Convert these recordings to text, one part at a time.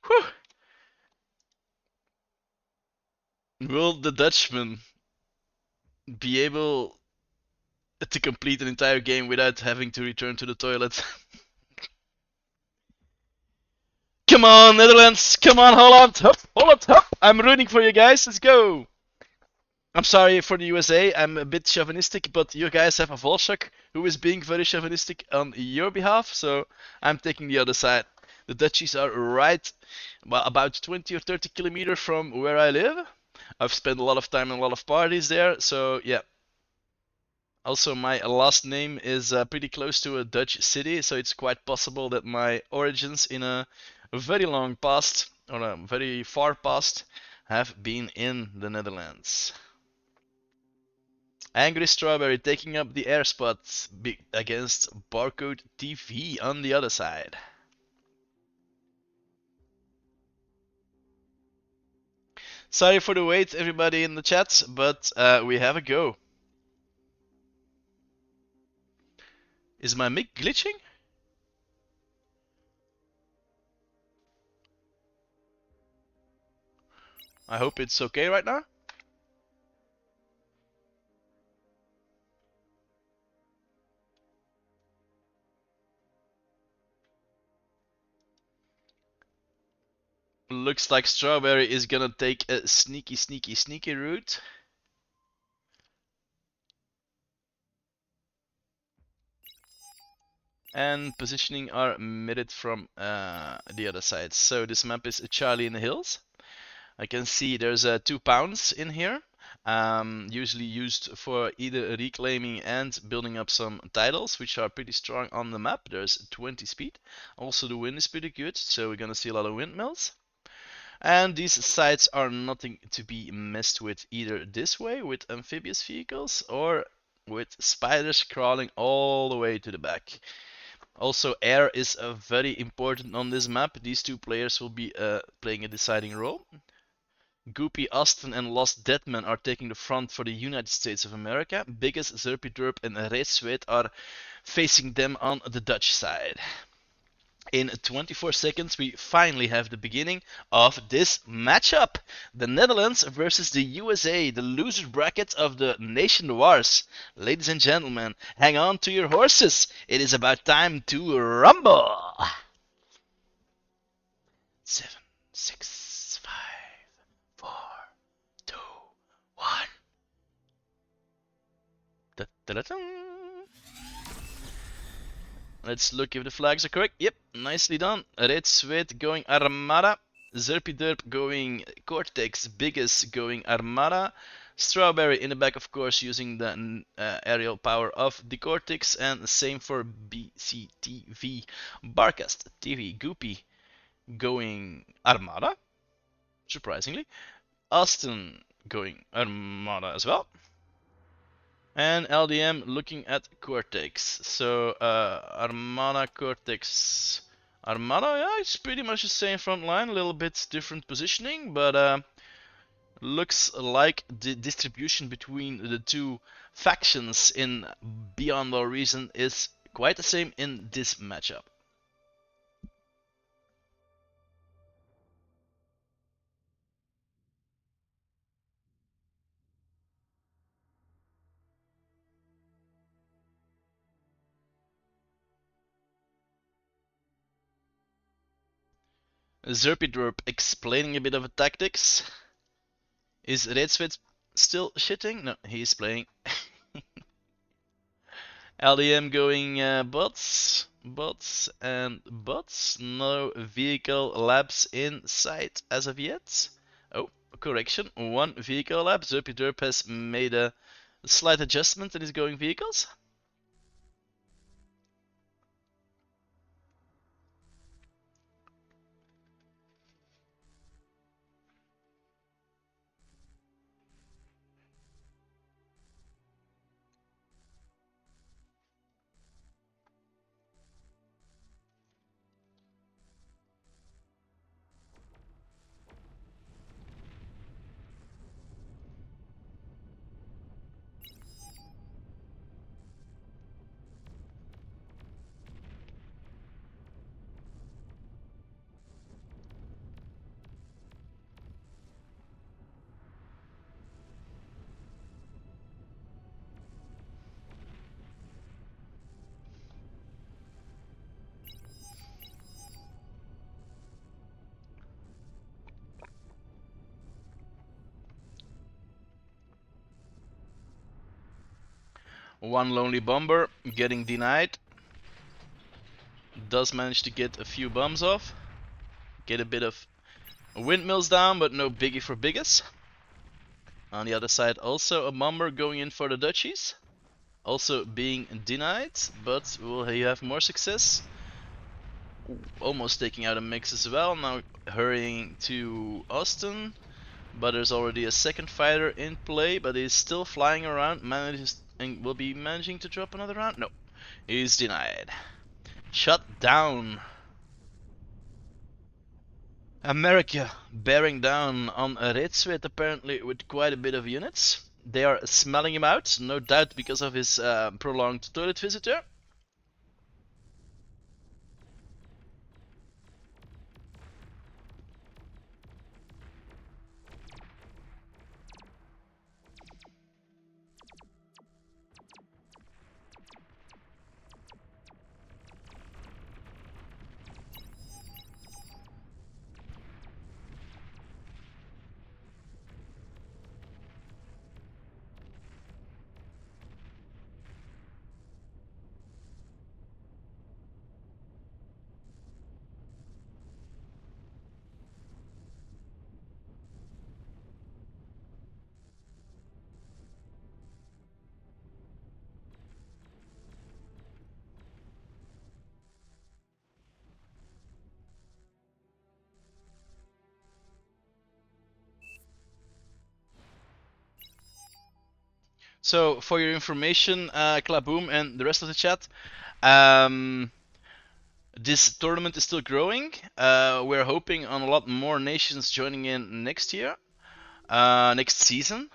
Whew. Will the Dutchman be able to complete an entire game without having to return to the toilet? Come on, Netherlands! Come on, Holland! Hup, Holland, hup! I'm rooting for you guys. Let's go! I'm sorry for the USA. I'm a bit chauvinistic, but you guys have a Volchok who is being very chauvinistic on your behalf, so I'm taking the other side. The Dutchies are right, well, about 20 or 30 kilometers from where I live. I've spent a lot of time in a lot of parties there, so yeah. Also, my last name is pretty close to a Dutch city, so it's quite possible that my origins in a very long past, or a very far past, have been in the Netherlands. Angry Strawberry taking up the air spot against Barcode TV on the other side. Sorry for the wait, everybody in the chat, but we have a go. Is my mic glitching? I hope it's okay right now. Looks like Strawberry is gonna take a sneaky route. And positioning are mirrored from the other side. So this map is Charlie in the Hills. I can see there's 2 pounds in here, usually used for either reclaiming and building up some titles, which are pretty strong on the map. There's 20 speed. Also the wind is pretty good, so we're gonna see a lot of windmills. And these sites are nothing to be messed with either this way with amphibious vehicles or with spiders crawling all the way to the back. Also, air is very important on this map. These 2 players will be playing a deciding role. Goopy, Austin, and Lost Deadman are taking the front for the United States of America. Biggest, Zerpy Derp, and Red Sweat are facing them on the Dutch side. In 24 seconds, we finally have the beginning of this matchup. The Netherlands versus the USA, the loser bracket of the Nation Wars. Ladies and gentlemen, hang on to your horses. It is about time to rumble. 7, 6, 5, 4, 2, 1. Da-da-da-dum. Let's look if the flags are correct. Yep, nicely done. Red Sweat going Armada. Zerpy Derp going Cortex. Biggest going Armada. Strawberry in the back, of course, using the aerial power of the Cortex. And same for BCTV. Barcast TV Goopy going Armada. Surprisingly. Austin going Armada as well. And LDM looking at Cortex. So Armada, Cortex, Armada, yeah, it's pretty much the same front line, a little bit different positioning, but looks like the distribution between the 2 factions in Beyond All Reason is quite the same in this matchup. Zerpidrop explaining a bit of a tactics. Is Redswitz still shitting? No, he's playing. LDM going bots, and bots. No vehicle labs in sight as of yet. Oh, correction. 1 vehicle lab. Zerpy Derp has made a slight adjustment and is going vehicles. One lonely bomber getting denied. Does manage to get a few bombs off. Get a bit of windmills down, but no biggie for biggest. On the other side, also a bomber going in for the duchies. Also being denied, but will he have more success? Almost taking out a mix as well. Now hurrying to Austin. But there's already a second fighter in play, but he's still flying around. Manages and will be managing to drop another round? No. He's denied. Shut down. America bearing down on Redswit apparently with quite a bit of units. They are smelling him out, no doubt because of his prolonged toilet visitor. So, for your information, Klaboom and the rest of the chat, this tournament is still growing. We're hoping on a lot more nations joining in next year, next season.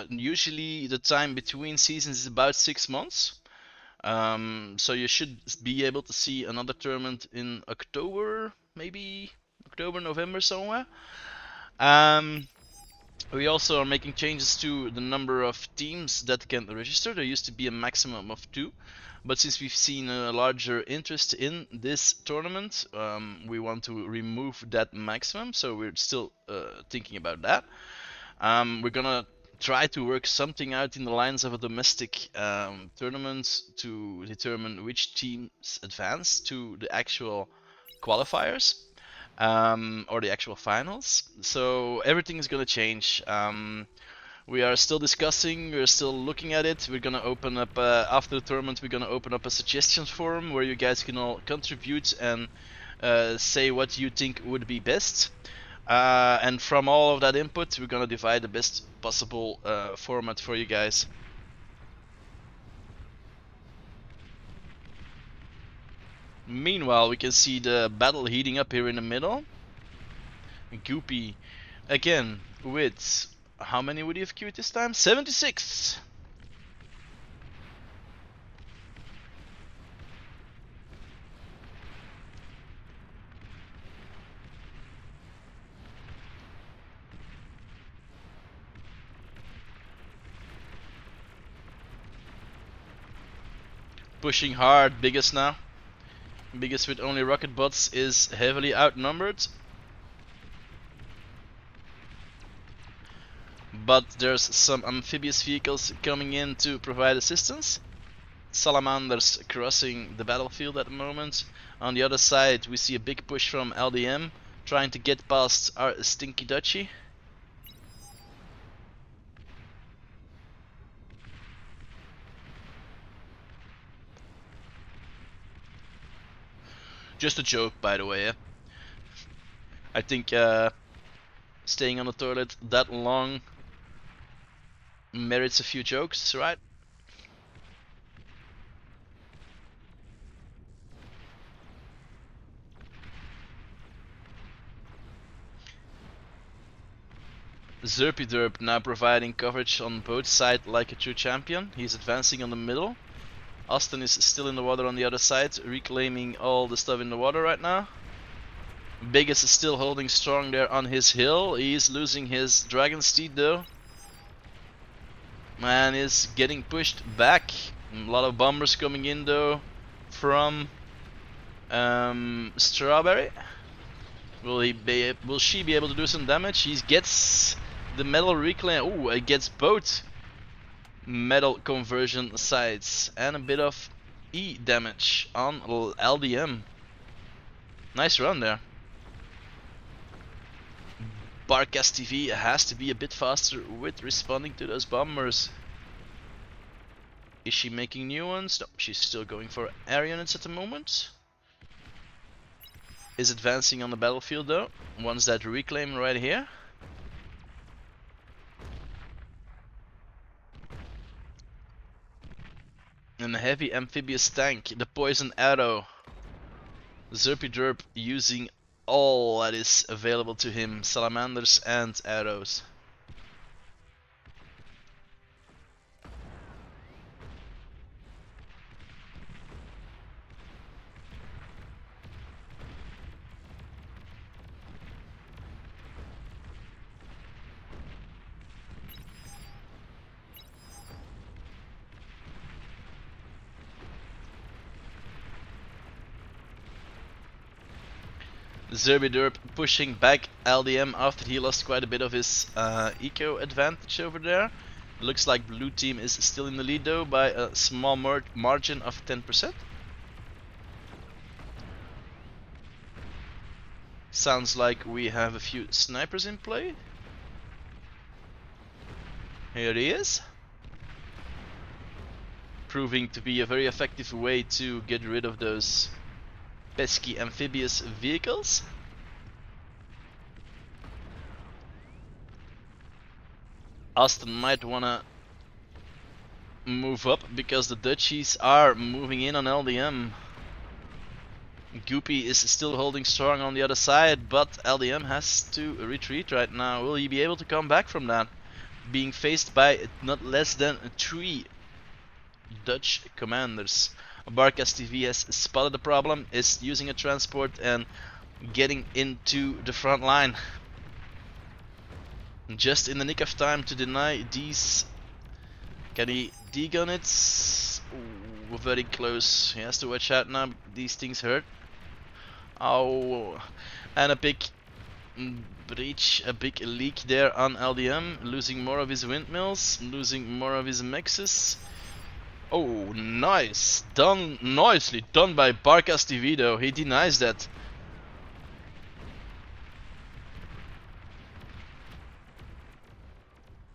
Usually the time between seasons is about 6 months. So you should be able to see another tournament in October, maybe October, November somewhere. We also are making changes to the number of teams that can register. There used to be a maximum of 2, but since we've seen a larger interest in this tournament, we want to remove that maximum, so we're still thinking about that. We're gonna try to work something out in the lines of a domestic tournament to determine which teams advance to the actual qualifiers. Or the actual finals. So everything is gonna change. We are still discussing, we're still looking at it. We're gonna open up, after the tournament, we're gonna open up a suggestions forum where you guys can all contribute and say what you think would be best. And from all of that input, we're gonna divide the best possible format for you guys. Meanwhile, we can see the battle heating up here in the middle. Goopy, again, with... how many would he have queued this time? 76! Pushing hard, biggest now. Biggest with only rocket bots is heavily outnumbered. But there's some amphibious vehicles coming in to provide assistance. Salamanders crossing the battlefield at the moment. On the other side we see a big push from LDM trying to get past our stinky duchy. Just a joke, by the way. I think staying on the toilet that long merits a few jokes, right? Zerpyderp now providing coverage on both sides like a true champion. He's advancing on the middle. Austin is still in the water on the other side, reclaiming all the stuff in the water right now. Biggest is still holding strong there on his hill. He's losing his dragon steed though. Man is getting pushed back. A lot of bombers coming in though from Strawberry. Will she be able to do some damage? He gets the metal reclaim. Oh, it gets both metal conversion sites and a bit of E damage on LDM. Nice run there. Barcast TV has to be a bit faster with responding to those bombers. Is she making new ones? No, she's still going for air units at the moment. Is advancing on the battlefield though. Wants that reclaim right here. And a heavy amphibious tank, the poison arrow. Zerpy using all that is available to him, salamanders and arrows. Zerby pushing back LDM after he lost quite a bit of his eco advantage over there. Looks like blue team is still in the lead though by a small margin of 10%. Sounds like we have a few snipers in play. Here he is. Proving to be a very effective way to get rid of those pesky amphibious vehicles. Austin might wanna move up because the Dutchies are moving in on LDM. Goopy is still holding strong on the other side, but LDM has to retreat right now. Will he be able to come back from that? Being faced by not less than 3 Dutch commanders. Barcast TV has spotted the problem, is using a transport and getting into the front line. Just in the nick of time to deny these. Can he degun it? Ooh, very close. He has to watch out now. These things hurt. Oh, and a big breach, a big leak there on LDM. Losing more of his windmills, losing more of his mexes. Oh, nice! Done, nicely done by Barcast TV though. He denies that.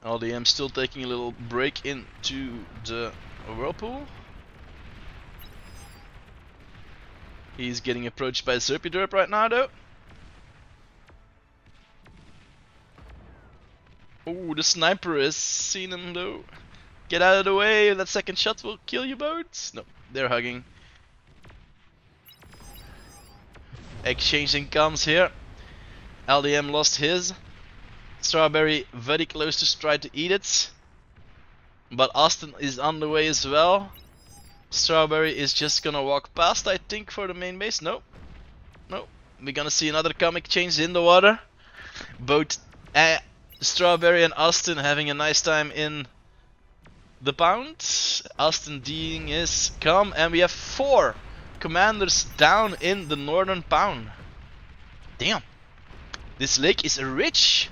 LDM still taking a little break into the whirlpool. He's getting approached by Zerpy right now though. Oh, the sniper has seen him though. Get out of the way, that second shot will kill you both. No, they're hugging. Exchanging comms here. LDM lost his. Strawberry very close to try to eat it. But Austin is on the way as well. Strawberry is just gonna walk past, I think, for the main base. No. No. We're gonna see another comic change in the water. Both Strawberry and Austin having a nice time in the pound. Austin D'ing is come, and we have 4 commanders down in the northern pound. Damn. This lake is rich.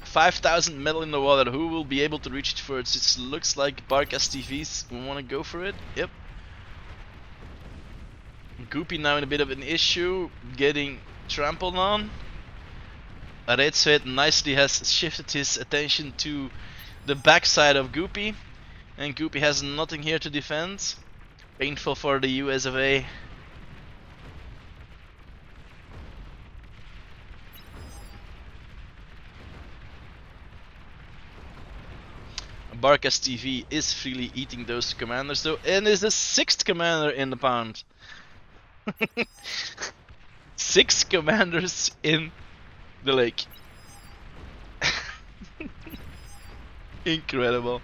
5,000 metal in the water. Who will be able to reach it first? It looks like Barcast TVs want to go for it. Yep. Goopy now in a bit of an issue, getting trampled on. Redsweet nicely has shifted his attention to the backside of Goopy, and Goopy has nothing here to defend. Painful for the US of A. Barcast TV is freely eating those commanders though, and is the 6th commander in the pound. 6 commanders in the lake. Incredible.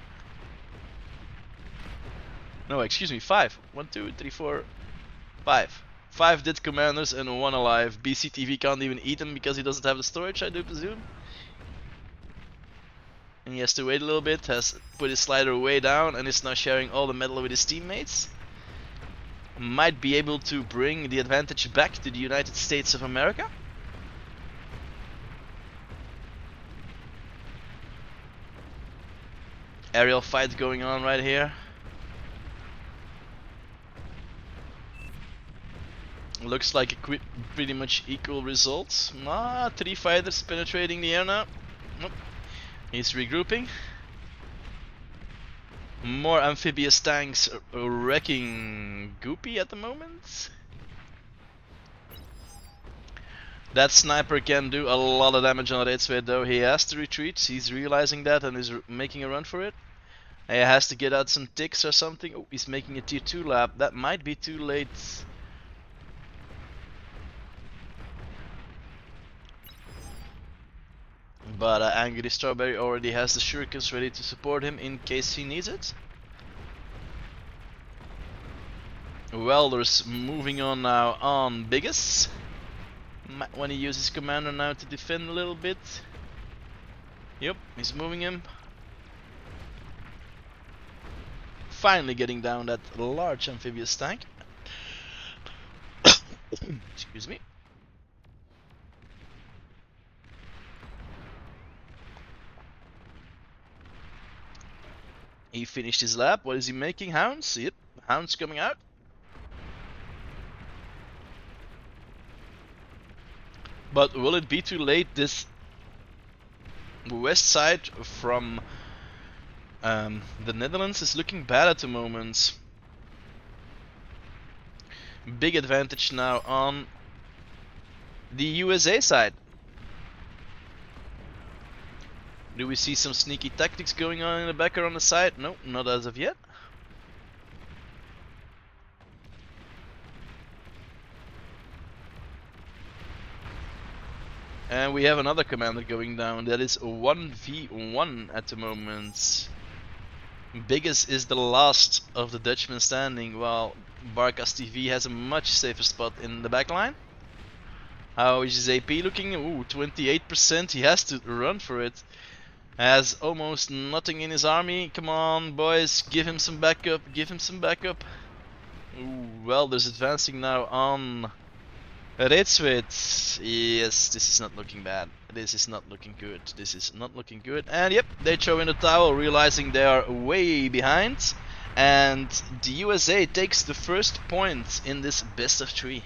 No, excuse me, 5. 1, 2, 3, 4, 5. 5 dead commanders and 1 alive. BCTV can't even eat them because he doesn't have the storage, I do presume. And he has to wait a little bit, has put his slider way down and is now sharing all the metal with his teammates. Might be able to bring the advantage back to the United States of America. aerial fight going on right here. Looks like a pretty much equal results. 3 fighters penetrating the air now. Nope. He's regrouping. More amphibious tanks wrecking Goopy at the moment. That sniper can do a lot of damage on Redsway though. He has to retreat. He's realizing that and is making a run for it. He has to get out some ticks or something. Oh, he's making a tier 2 lap. That might be too late. But Angry Strawberry already has the shurikens ready to support him in case he needs it. Welder's moving on now on Biggest. Might want to use his commander now to defend a little bit. Yep, he's moving him. Finally getting down that large amphibious tank. Excuse me. He finished his lap. What is he making? Hounds? Yep, hounds coming out. But will it be too late? This west side from the Netherlands is looking bad at the moment. Big advantage now on the USA side. Do we see some sneaky tactics going on in the back or on the side? No, not as of yet. And we have another commander going down. That is 1v1 at the moment. Biggest is the last of the Dutchmen standing, while Barkas TV has a much safer spot in the backline. How is his AP looking? Ooh, 28%. He has to run for it. Has almost nothing in his army. Come on, boys, give him some backup. Give him some backup. Ooh, Welder's advancing now on Redswit. Yes, this is not looking bad. This is not looking good. This is not looking good. And yep, they throw in the towel, realizing they are way behind. And the USA takes the first point in this best of 3.